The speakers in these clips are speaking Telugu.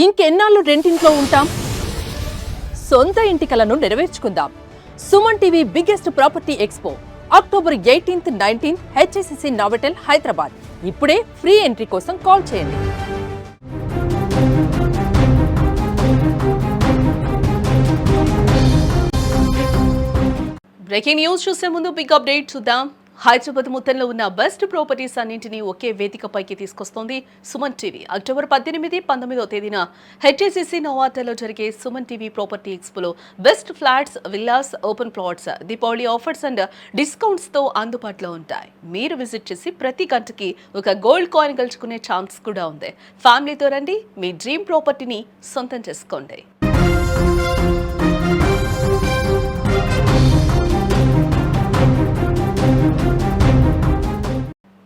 ఇంకెన్నాళ్ళు రెంటింట్లో ఉంటాం? సొంత ఇంటి కలను నెరవేర్చుకుందాం. Suman TV biggest property expo October 18th, 19th HSCC Novotel Hyderabad. ఇప్పుడే ఫ్రీ ఎంట్రీ కోసం కాల్ చేయండి. బ్రేకింగ్ న్యూస్ చూసే ముందు బిగ్ అప్డేట్ చూద్దాం. హైదరాబాద్ మొత్తంలో ఉన్న బెస్ట్ ప్రాపర్టీస్ అన్నింటినీ ఒకే వేదికపైకి తీసుకొస్తోంది సుమన్ టీవీ. అక్టోబర్ 18, 19వ తేదీన హెచ్ఎస్సిసి నోవాటెల్లో జరిగే సుమన్ టీవీ ప్రాపర్టీ ఎక్స్పోలో best flats, villas, open plots, Deepavali offers and discounts తో అందుబాటులో ఉంటాయి. మీరు విజిట్ చేసి ప్రతి గంటకి ఒక గోల్డ్ కాయిన్ గెలుచుకునే ఛాన్స్ కూడా ఉంది. ఫ్యామిలీతో రండి, మీ డ్రీమ్ ప్రాపర్టీని సొంతం చేసుకోండి.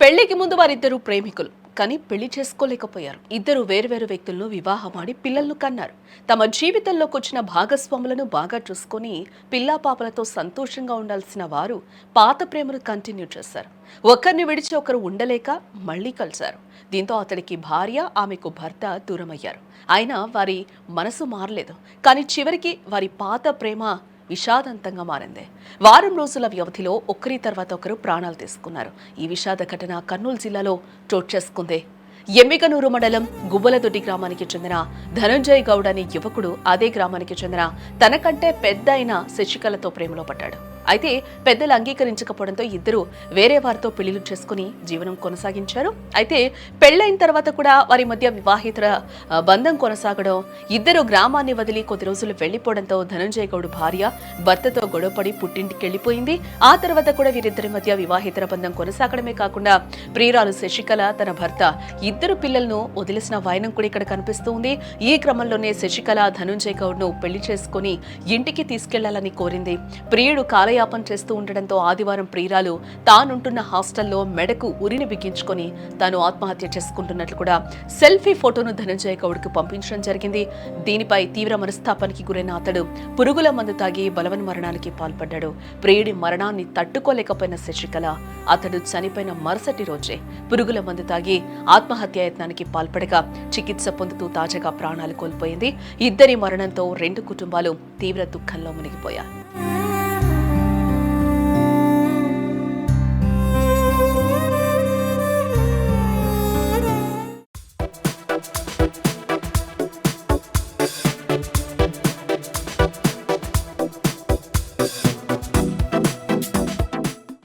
పెళ్లికి ముందు వారిద్దరూ ప్రేమికులు, కానీ పెళ్లి చేసుకోలేకపోయారు. ఇద్దరు వేర్వేరు వ్యక్తులను వివాహమాడి పిల్లలను కన్నారు. తమ జీవితంలోకి వచ్చిన భాగస్వాములను బాగా చూసుకొని పిల్లాపాపలతో సంతోషంగా ఉండాల్సిన వారు పాత ప్రేమను కంటిన్యూ చేశారు. ఒకరిని విడిచి ఒకరు ఉండలేక మళ్లీ కలిశారు. దీంతో అతడికి భార్య, ఆమెకు భర్త దూరమయ్యారు. అయినా వారి మనసు మారలేదు. కానీ చివరికి వారి పాత ప్రేమ విషాదంతంగా మారింది. వారం రోజుల వ్యవధిలో ఒకరి తర్వాత ఒకరు ప్రాణాలు తీసుకున్నారు. ఈ విషాద ఘటన కర్నూలు జిల్లాలో చోటు చేసుకుంది. ఎమ్మిగనూరు మండలం గుబ్బలదొడ్డి గ్రామానికి చెందిన ధనంజయ్ గౌడ్ అనే యువకుడు అదే గ్రామానికి చెందిన తనకంటే పెద్ద అయిన శశికళతో ప్రేమలో పడ్డాడు. అయితే పెద్దలు అంగీకరించకపోవడంతో ఇద్దరు వేరే వారితో పెళ్లిళ్లు చేసుకుని జీవనం కొనసాగించారు. అయితే పెళ్లైన తర్వాత కూడా వారి మధ్య వివాహితర బంధం కొనసాగడం, ఇద్దరు గ్రామాన్ని వదిలి కొద్ది రోజులు వెళ్లిపోవడంతో ధనంజయ్ గౌడ్ భార్య భర్తతో గొడవపడి పుట్టింటికి వెళ్లిపోయింది. ఆ తర్వాత కూడా వీరిద్దరి మధ్య వివాహితర బంధం కొనసాగడమే కాకుండా ప్రియురాలు శశికళ, తన భర్త, ఇద్దరు పిల్లలను వదిలేసిన వైనం కూడా ఇక్కడ కనిపిస్తూ ఉంది. ఈ క్రమంలోనే శశికళ ధనంజయ్ గౌడ్ ను పెళ్లి చేసుకుని ఇంటికి తీసుకెళ్లాలని కోరింది. ప్రియుడు కాలయాపన చేస్తూ ఉండడంతో ఆదివారం ప్రియురాలు తానుంటున్న హాస్టల్లో మెడకు ఉరిని బిగించుకొని తాను ఆత్మహత్య చేసుకుంటున్నట్లు కూడా సెల్ఫీ ఫోటోను ధనంజయ్ గౌడ్ కు పంపించడం జరిగింది. దీనిపై తీవ్ర మనస్తాపానికి గురైన అతడు పురుగుల మందు తాగి బలవన్మరణానికి పాల్పడ్డాడు. ప్రియుడి మరణాన్ని తట్టుకోలేకపోయిన శశికళ అతడు చనిపోయిన మరుసటి రోజే పురుగుల మందు తాగి ఆత్మహత్యాయత్నానికి పాల్పడగా చికిత్స పొందుతూ తాజాగా ప్రాణాలు కోల్పోయింది. ఇద్దరి మరణంతో రెండు కుటుంబాలు తీవ్ర దుఃఖంలో మునిగిపోయాయి.